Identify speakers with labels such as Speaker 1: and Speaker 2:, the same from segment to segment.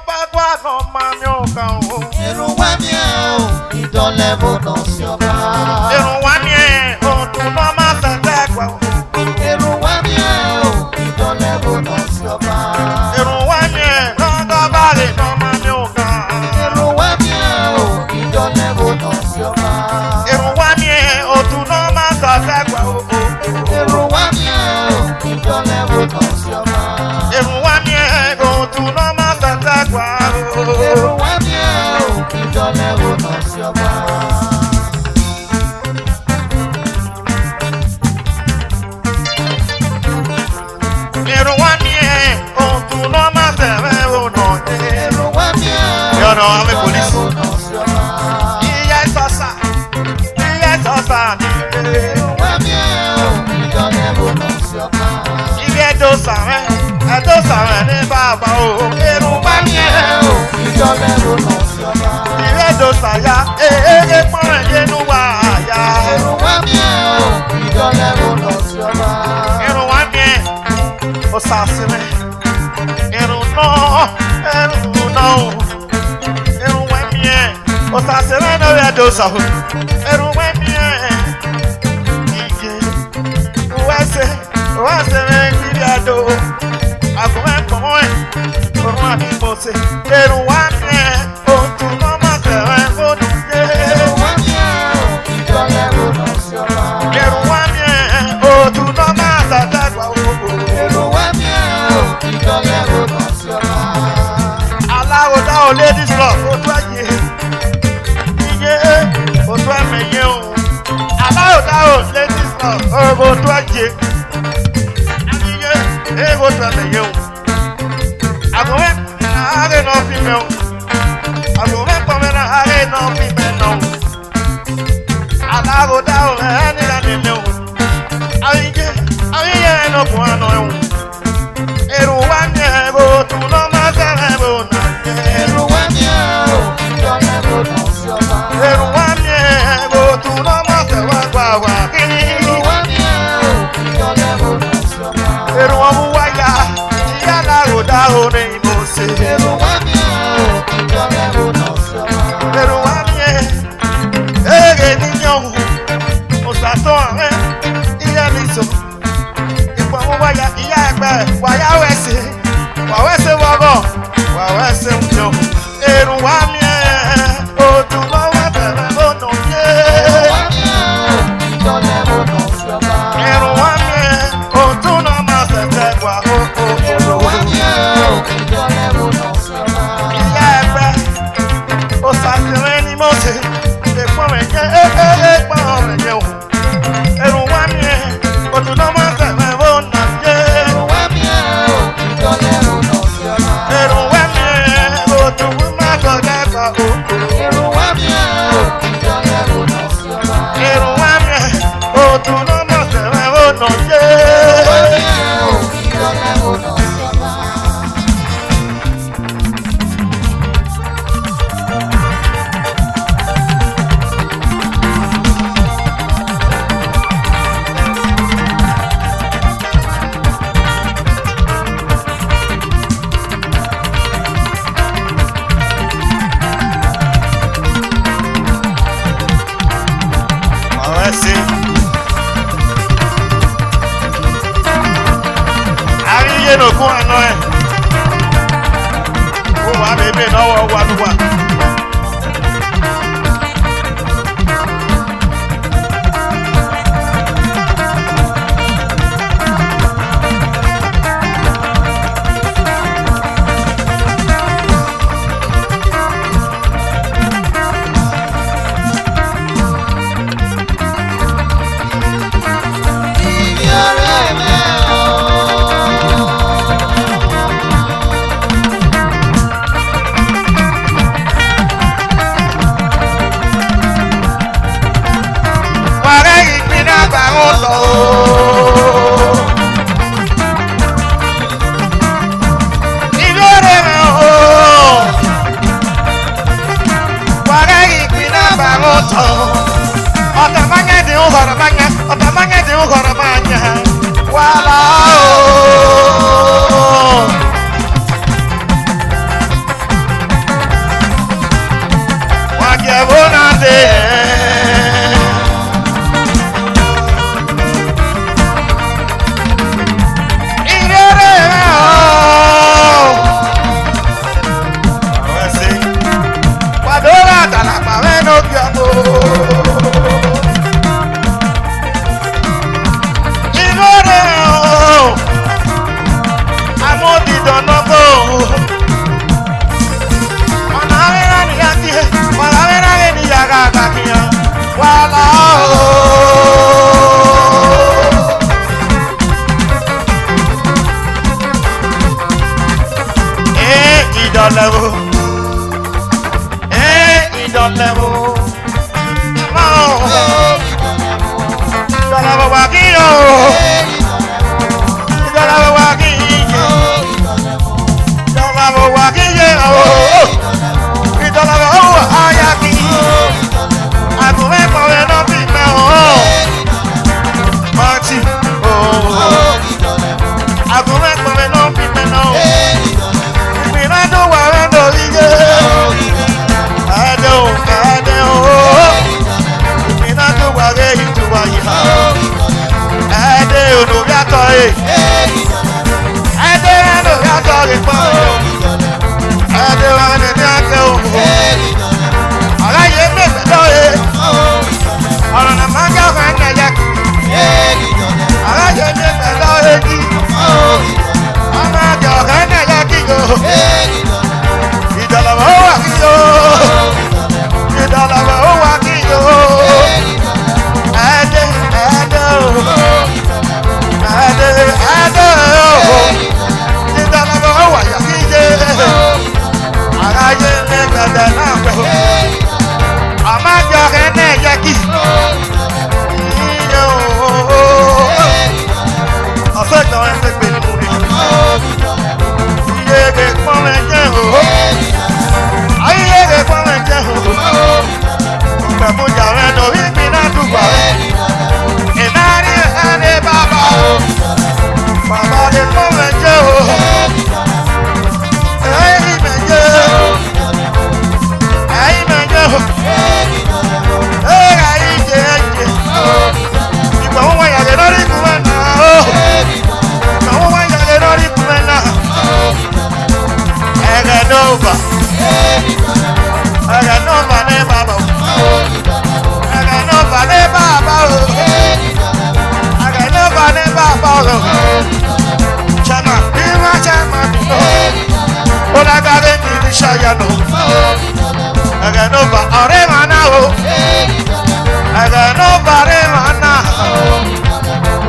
Speaker 1: bagua no manioka o.
Speaker 2: Irun wa mi o, idole bono si ọba.
Speaker 1: Irun wa mi o, tu no ma tete gwa o.
Speaker 2: Irun wa mi o, idole bono si ọba.
Speaker 1: Irun wa mi no go bare no manioka.
Speaker 2: Irun wa mi o, idole bono si ọba.
Speaker 1: Irun wa mi o, tu no ma tete gwa o.
Speaker 2: Irun wa mi o, idole bono si ọba.
Speaker 1: Irun wa mi o, tu no ma tete gwa o.
Speaker 2: Irun wa mi o, idole bono si ọba.
Speaker 1: Irun wa mi o, tu no ma tete o no.
Speaker 2: Irun wa mi o,
Speaker 1: Yo no, I'm a police.
Speaker 2: bono si ọba.
Speaker 1: Iya sosa.
Speaker 2: Irun wa mi o, idole bono si ọba.
Speaker 1: Ibi ẹ̀dọ́ sàrẹ̀ ní bàbá o. Irun wa mi o.
Speaker 2: Idole bono si ọba.
Speaker 1: Ibi ẹ̀dọ́ sàyà. Ee pọ́n ẹ̀yẹ́nu wà áyà.
Speaker 2: Irun wa mi o, idole bono si ọba.
Speaker 1: Irun wa mi o sàsìmẹ̀. Irun náà o. Irun wa mi o sàsìmẹ̀ lórí ẹ̀dọ́ sàrẹ̀. Irun wa mi ìjẹ́ wẹ́sẹ̀ rẹ̀ kiri ẹ̀dọ́. Àgùnmẹ́ pọ̀mọ́ ẹ̀ orun àbí mo ṣe. Irun wa mi o tún náà má tẹ̀rẹ̀ fóònù yé.
Speaker 2: Irun wa mi o, idole bono si ọba.
Speaker 1: Irun wa mi o tún náà má tẹ̀tẹ̀ gbà owó.
Speaker 2: Irun wa mi o, idole bono si ọba.
Speaker 1: Aláwo dá o ladies club o tún ẹ̀yẹ. Iye o tún ẹ̀mẹ̀yẹ o. Aláwo dá o ladies club o tún ẹ̀yẹ. Iye o tún ẹ̀mẹ̀yẹ o. Àgùnmẹ́ àárẹ̀ náà fi mẹ́ o. Àgùnmẹ́ pọ̀mẹ́ náà àárẹ̀ náà fi mẹ́ náà o. Aláwo dá o ẹni lẹ́ni lẹ́ o. Ayíyẹ ẹnu kún àná ẹ̀ o. Irun wa mi o tún náà má tẹ̀lé o náà yẹ.
Speaker 2: Irun wa mi o, idole bono si ọba.
Speaker 1: Irun wa mi o tún náà má tẹ̀wá gbà wá kiri.
Speaker 2: Irun wa mi o, idole bono si ọba.
Speaker 1: Irun ọmú wáyà ìyá aláwo dá o ní mo ṣe.
Speaker 2: Irun wa mi o, idole bono si ọba.
Speaker 1: Irun wa mi èrè níyàn o. Mo ṣàtọ̀ àárẹ̀ ìyá mi sọ. Ìpọ̀ ọmú wáyà ìyá ẹgbẹ́ wáyà wẹ̀sẹ̀. Wàwẹ́sẹ̀ wọ́gọ̀ wàwẹ́sẹ̀ ń jọ. Irun wa mi o tún náà wá tẹ̀lé lónà yé.
Speaker 2: Irun wa mi o, idole bono si ọba.
Speaker 1: Irun wa mi o tún náà má tẹ̀tẹ̀ gbà o.
Speaker 2: Irun wa mi o, idole bono si ọba.
Speaker 1: Ìyá ẹgbẹ́ ó ṣàtìrẹ́ ní mọ́tì lè pọ́n rẹ̀ jẹ́ pọ́n rẹ̀ jẹ́ o. Irun wa mi o tún náà má tẹ̀lé lónà yé.
Speaker 2: Irun wa mi o, idole bono si ọba.
Speaker 1: Irun wa mi o tún má tẹ̀lé gbà o.
Speaker 2: Irun wa mi o, idole bono si ọba.
Speaker 1: Irun wa mi o tún náà má tẹ̀lé lónà yé.
Speaker 2: Irun wa mi o, idole bono si ọba.
Speaker 1: Wàwẹ́sẹ̀. Àríyé lògùn àná ẹ̀. Ó wà bèbè lọ́wọ́ wàlúwà.
Speaker 2: Ibi ọ̀rẹ́ mi o.
Speaker 1: ìdánwò. Ọ̀nà àwẹ̀rẹ̀ ni a ti ọ̀nà àwẹ̀rẹ̀ ni yàrá àgbàkìyàn wà láò. Ìdánwò. Ìdánwò. Ìdánwò wà kí o. Ìdánwò wà kí yé. Ìdánwò wà kí yé o. Ìdánwò wà áyá kí. Àgùnmẹ́ kọ̀wé náà fi mẹ́ o. Mọ́tì o. Àgùnmẹ́ kọ̀wé náà fi mẹ́ náà o. Ìpínlẹ̀ tó wà rẹ̀ lórí yé. Ẹ̀dẹ̀ o, ẹ̀dẹ̀ o. Ìpínlẹ̀ tó wà rẹ̀ ìtura yìí. Ẹ̀dẹ̀ olórí àtọ̀ yìí. Ẹ̀dẹ̀ olórí àtọ̀ yìí pọ̀. Ẹ̀dẹ̀ wà ní ní àtẹ̀ o. Ọ̀rá yìí mẹ́fẹ̀ lọ́yẹ̀. Ọ̀rọ̀ nà máa ń jẹ́ ọ̀fẹ́ ní ẹ̀yẹ. Ọ̀rá yìí mẹ́fẹ̀ lọ́yẹ̀ kí. Ọmọ àjọ ọ̀fẹ́ ní ẹ̀yẹ kí yo. Ìdọ̀lọ̀wọ̀ ó wà kí yo. Ìdọ̀lọ̀wọ̀ ó wà kí yo. Ẹ̀dẹ̀ ẹ̀dẹ̀ o. Ẹ̀dẹ̀ ẹ̀dẹ̀ o. Ìdọ̀lọ̀wọ̀ ó wà yà kí yé. Aráyé ní gbẹ̀dẹ̀ náà pẹ̀. Ọmọ àjọ ọ̀fẹ́ ní ẹ̀yẹ kí. Iye o. Ọ̀sẹ̀ ìjọba ẹ̀ ń gbé nínú rẹ̀. Iye rẹ̀ pọ́n ẹ̀jẹ̀ o. Ayé rẹ̀ pọ́n ẹ̀jẹ̀ o. Gbẹ̀mújà rẹ̀ lórí ìpínlẹ̀ Dùgbà. Ìnáni ẹni bàbá o. Bàbá rẹ̀ pọ́n ẹ̀jẹ̀ o. Ẹ̀yìn mẹ̀jẹ̀ o. Ẹ̀yìn mẹ̀jẹ̀ o. Ẹ̀yà ìjẹ̀ ẹ̀jẹ̀. Ìgbà wọn wáyà lè lórí ìkúmẹ̀ náà o. Ìgbà wọn wáyà lè lórí ìkúmẹ̀ náà. Ẹ̀rẹ̀ nọ́ọ̀bà. Ẹ̀rẹ̀ nọ́ọ̀bà ní bàbá o. Ẹ̀rẹ̀ nọ́ọ̀bà ní bàbá o. Ẹ̀rẹ̀ nọ́ọ̀bà ní bàbá o. Chama bí wọ́n chama bí o. Ó lágbára ní ní ṣayanu. Ẹ̀rẹ̀ nọ́ọ̀bà ọ̀rẹ́ màá náà o. Ẹ̀rẹ̀ nọ́ọ̀bà rẹ̀ màá náà.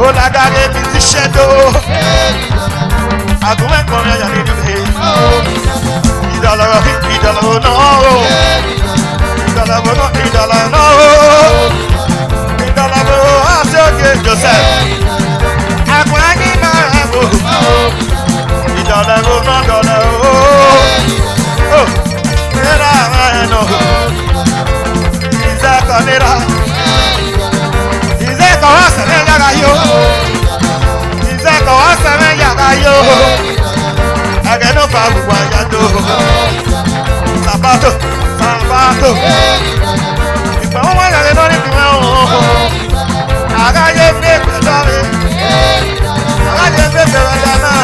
Speaker 1: Ó lágbára ní ti ṣẹ́dọ̀. Àgùnmẹ́ kọrin ayà nínú ẹ̀. Ìdàlọ́rọ̀ ìdàlọ́rọ̀ náà o. Ìdàlọ́rọ̀ náà ìdàlọ́rọ̀ náà o. Ìdàlọ́rọ̀ àti òkè Joseph. Àgùn ayé máa rẹ̀ bò. Ìdàlọ́rọ̀ náà dọ̀lọ́ o. Ìrẹ́lá àwọn ẹ̀nà. Ìzẹ́kọ̀ nira. Ìzẹ́kọ̀ wá sẹ̀mẹ́ yára yó. Ìzẹ́kọ̀ wá sẹ̀mẹ́ yára yó. Ẹgẹ ló fa gbogbo àyájọ́. Sàbátò, sàbátò. Ìgbà wọn wáyà lé lórí ìpínlẹ̀ ọ̀hún. Àgáyé gbé pẹ̀lú ọ̀rẹ́. Àgáyé gbé pẹ̀lú ọ̀rẹ́ náà.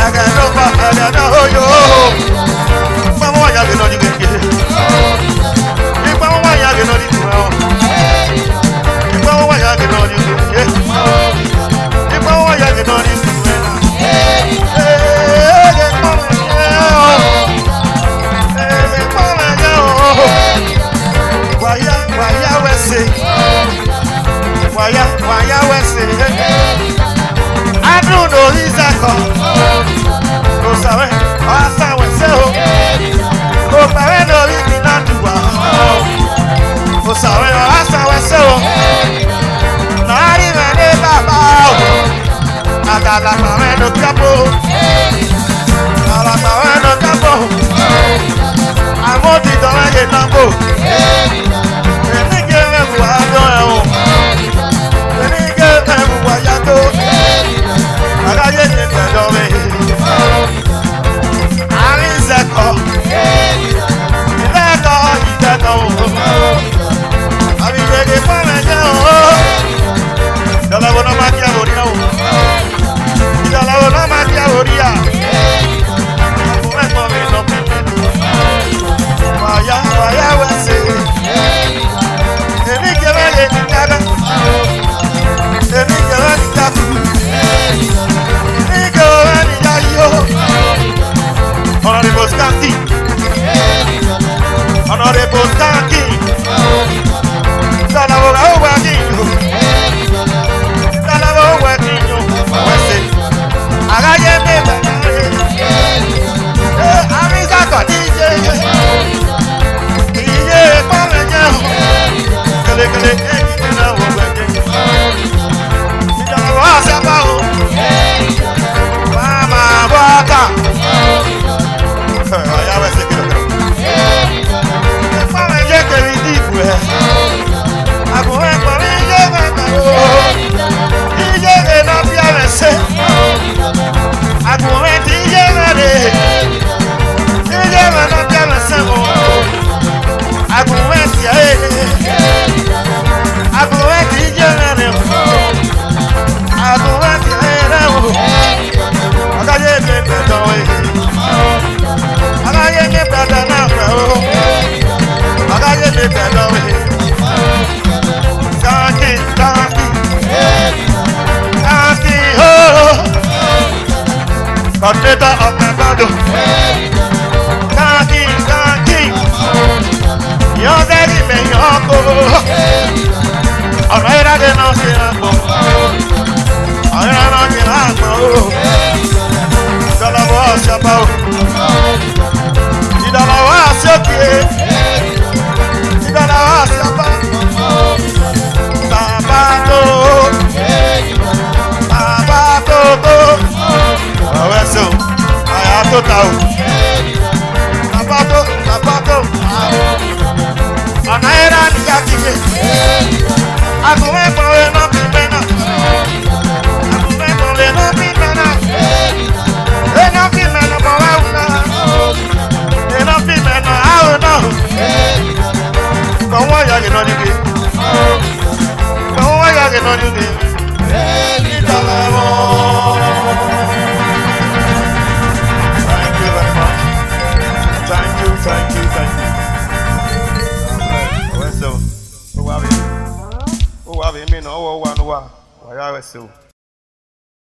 Speaker 1: Ẹgẹ ló fa ẹ̀rẹ̀ náà óyó. Ìgbà wọn wáyà lé lórí gègé. Ìgbà wọn wáyà lé lórí ìpínlẹ̀ ọ̀hún. Ìgbà wọn wáyà lé lórí gègé. Ìgbà wọn wáyà lé lórí ìpínlẹ̀ náà. Waya wese, adu no izako, no sabe, asa wese o, no sabe no ikina duwa, no sabe asa wese o, nari mene baba o, agala mame no kapo, agala mame no kapo, amoti dole ye nambo, enige me buado o. Agáyé ní pẹ̀lú mi. Àárín ìzẹ̀kọ̀. Ìzẹ̀kọ̀ ìzẹ̀kọ̀ o. Àbí ìgbèdè fún ẹ̀jẹ̀ o. Ìjọba náà máa kí àwòrí náà o. Ìjọba náà máa kí àwòrí à. Àbúrò ẹ̀gbọ́n mi lọ pẹ̀lú. Wàyà wẹ̀sì. coordinator of my bando. Kanki, kanki, you're very big, ọ̀nà ìdájẹ́ náà ṣe àpò ọ̀nà náà ṣe àpò ìdọ̀lọ́wọ́ ọ̀ṣọ́pá o ìdọ̀lọ́wọ́ ọ̀ṣọ́pá ìdọ̀lọ́wọ́ ọ̀ṣọ́pá bàbá tó ọ̀wẹ́ so àyà tó ta o bàbá tó ọ̀nà ìdájẹ́ ká kíkẹ́. Agume pole no pimena, agume pole no pimena, no pimena pole una, no pimena au no. Como ya que no dice, como ya que no dice, Thank you very much. Thank you. Well, so, who have you? Who have you? Me no, who have you? Why are you so?